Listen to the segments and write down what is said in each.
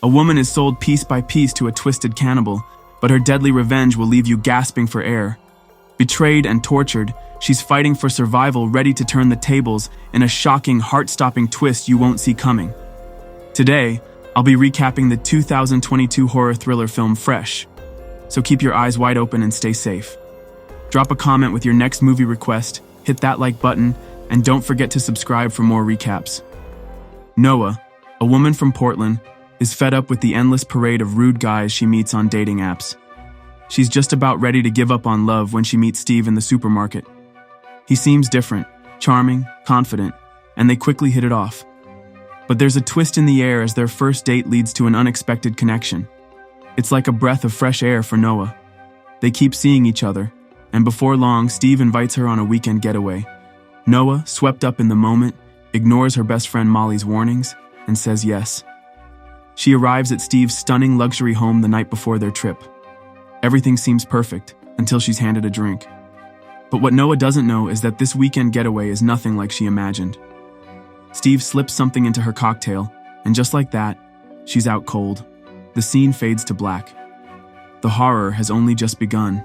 A woman is sold piece by piece to a twisted cannibal, but her deadly revenge will leave you gasping for air. Betrayed and tortured, she's fighting for survival, ready to turn the tables in a shocking, heart-stopping twist you won't see coming. Today, I'll be recapping the 2022 horror thriller film Fresh, so keep your eyes wide open and stay safe. Drop a comment with your next movie request, hit that like button, and don't forget to subscribe for more recaps. Noah, a woman from Portland, is fed up with the endless parade of rude guys she meets on dating apps. She's just about ready to give up on love when she meets Steve in the supermarket. He seems different, charming, confident, and they quickly hit it off. But there's a twist in the air as their first date leads to an unexpected connection. It's like a breath of fresh air for Noah. They keep seeing each other, and before long, Steve invites her on a weekend getaway. Noah, swept up in the moment, ignores her best friend Molly's warnings and says yes. She arrives at Steve's stunning luxury home the night before their trip. Everything seems perfect until she's handed a drink. But what Noah doesn't know is that this weekend getaway is nothing like she imagined. Steve slips something into her cocktail, and just like that, she's out cold. The scene fades to black. The horror has only just begun.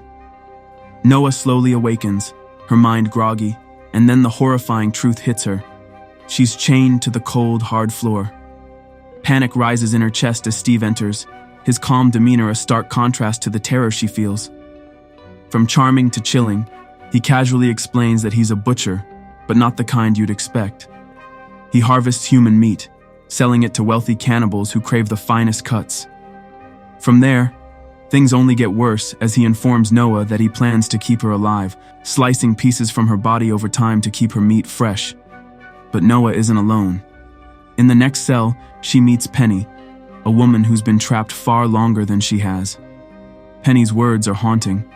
Noah slowly awakens, her mind groggy, and then the horrifying truth hits her. She's chained to the cold, hard floor. Panic rises in her chest as Steve enters, his calm demeanor a stark contrast to the terror she feels. From charming to chilling, he casually explains that he's a butcher, but not the kind you'd expect. He harvests human meat, selling it to wealthy cannibals who crave the finest cuts. From there, things only get worse as he informs Noah that he plans to keep her alive, slicing pieces from her body over time to keep her meat fresh. But Noah isn't alone. In the next cell, she meets Penny, a woman who's been trapped far longer than she has. Penny's words are haunting,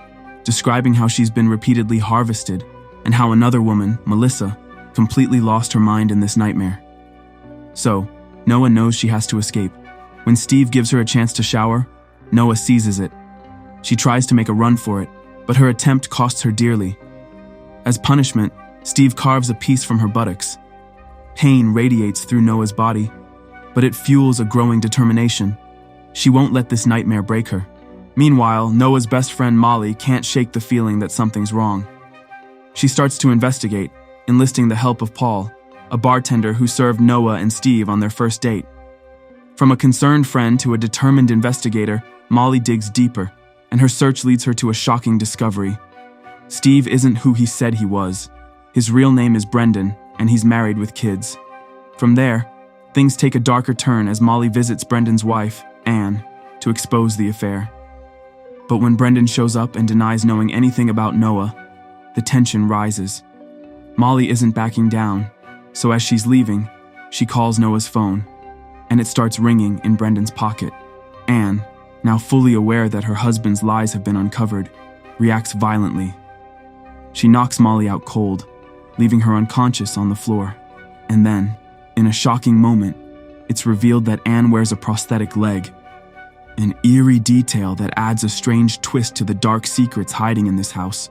describing how she's been repeatedly harvested and how another woman, Melissa, completely lost her mind in this nightmare. So, Noah knows she has to escape. When Steve gives her a chance to shower, Noah seizes it. She tries to make a run for it, but her attempt costs her dearly. As punishment, Steve carves a piece from her buttocks. Pain radiates through Noah's body, but it fuels a growing determination. She won't let this nightmare break her. Meanwhile, Noah's best friend Molly can't shake the feeling that something's wrong. She starts to investigate, enlisting the help of Paul, a bartender who served Noah and Steve on their first date. From a concerned friend to a determined investigator, Molly digs deeper, and her search leads her to a shocking discovery. Steve isn't who he said he was. His real name is Brendan, and he's married with kids. From there, things take a darker turn as Molly visits Brendan's wife, Anne, to expose the affair. But when Brendan shows up and denies knowing anything about Noah, the tension rises. Molly isn't backing down, so as she's leaving, she calls Noah's phone, and it starts ringing in Brendan's pocket. Anne, now fully aware that her husband's lies have been uncovered, reacts violently. She knocks Molly out cold, leaving her unconscious on the floor. And then, in a shocking moment, it's revealed that Anne wears a prosthetic leg, an eerie detail that adds a strange twist to the dark secrets hiding in this house.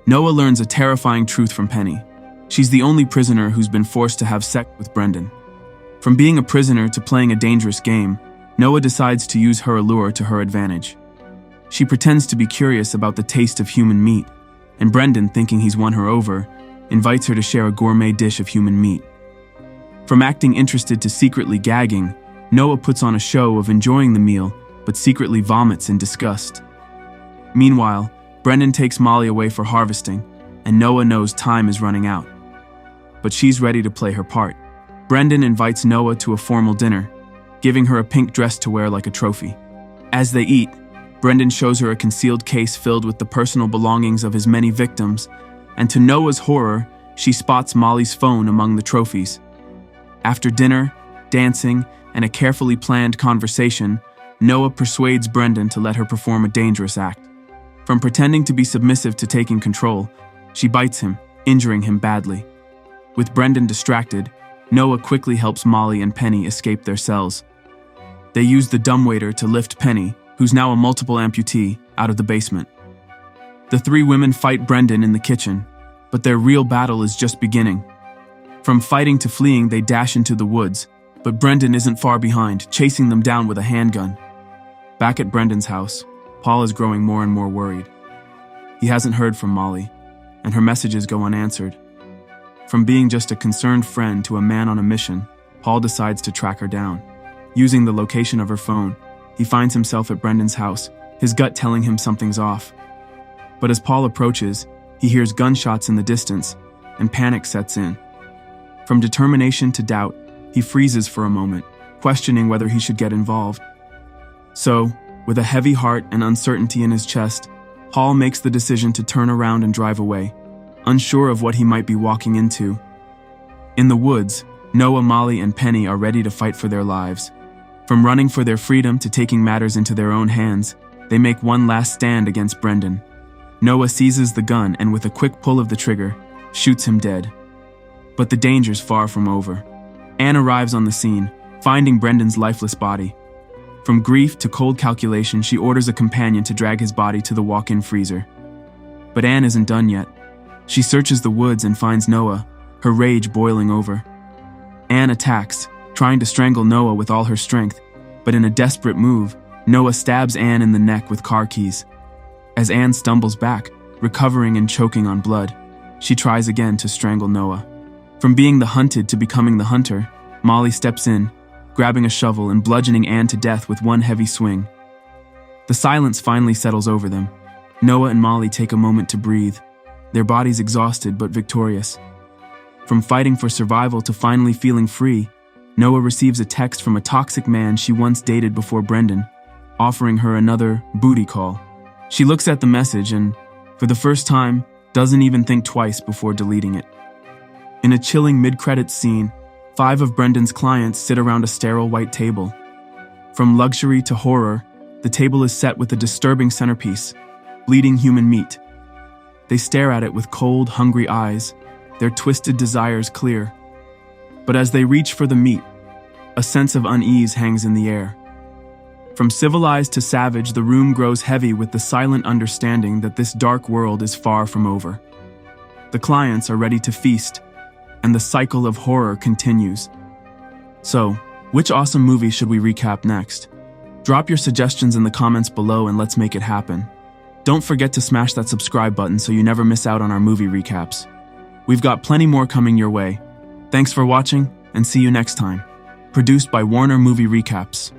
Noah learns a terrifying truth from Penny. She's the only prisoner who's been forced to have sex with Brendan. From being a prisoner to playing a dangerous game, Noah decides to use her allure to her advantage. She pretends to be curious about the taste of human meat, and Brendan, thinking he's won her over, invites her to share a gourmet dish of human meat. From acting interested to secretly gagging, Noah puts on a show of enjoying the meal, but secretly vomits in disgust. Meanwhile, Brendan takes Molly away for harvesting, and Noah knows time is running out. But she's ready to play her part. Brendan invites Noah to a formal dinner, giving her a pink dress to wear like a trophy. As they eat, Brendan shows her a concealed case filled with the personal belongings of his many victims, and to Noah's horror, she spots Molly's phone among the trophies. After dinner, dancing, and a carefully planned conversation, Noah persuades Brendan to let her perform a dangerous act. From pretending to be submissive to taking control, she bites him, injuring him badly. With Brendan distracted, Noah quickly helps Molly and Penny escape their cells. They use the dumbwaiter to lift Penny, who's now a multiple amputee, out of the basement. The three women fight Brendan in the kitchen, but their real battle is just beginning. From fighting to fleeing, they dash into the woods, But Brendan isn't far behind, chasing them down with a handgun. Back at Brendan's house, Paul is growing more and more worried. He hasn't heard from Molly, and her messages go unanswered. From being just a concerned friend to a man on a mission, Paul decides to track her down. Using the location of her phone, he finds himself at Brendan's house, his gut telling him something's off. But as Paul approaches, he hears gunshots in the distance, and panic sets in. From determination to doubt, he freezes for a moment, questioning whether he should get involved. So, with a heavy heart and uncertainty in his chest, Paul makes the decision to turn around and drive away, unsure of what he might be walking into. In the woods, Noah, Molly, and Penny are ready to fight for their lives. From running for their freedom to taking matters into their own hands, they make one last stand against Brendan. Noah seizes the gun and with a quick pull of the trigger, shoots him dead. But the danger's far from over. Anne arrives on the scene, finding Brendan's lifeless body. From grief to cold calculation, she orders a companion to drag his body to the walk-in freezer. But Anne isn't done yet. She searches the woods and finds Noah, her rage boiling over. Anne attacks, trying to strangle Noah with all her strength, but in a desperate move, Noah stabs Anne in the neck with car keys. As Anne stumbles back, recovering and choking on blood, she tries again to strangle Noah. From being the hunted to becoming the hunter, Molly steps in, grabbing a shovel and bludgeoning Anne to death with one heavy swing. The silence finally settles over them. Noah and Molly take a moment to breathe, their bodies exhausted but victorious. From fighting for survival to finally feeling free, Noah receives a text from a toxic man she once dated before Brendan, offering her another booty call. She looks at the message and, for the first time, doesn't even think twice before deleting it. In a chilling mid-credits scene, 5 of Brendan's clients sit around a sterile white table. From luxury to horror, the table is set with a disturbing centerpiece, bleeding human meat. They stare at it with cold, hungry eyes, their twisted desires clear. But as they reach for the meat, a sense of unease hangs in the air. From civilized to savage, the room grows heavy with the silent understanding that this dark world is far from over. The clients are ready to feast, and the cycle of horror continues. So, which awesome movie should we recap next? Drop your suggestions in the comments below and let's make it happen. Don't forget to smash that subscribe button so you never miss out on our movie recaps. We've got plenty more coming your way. Thanks for watching, and see you next time. Produced by Warner Movie Recaps.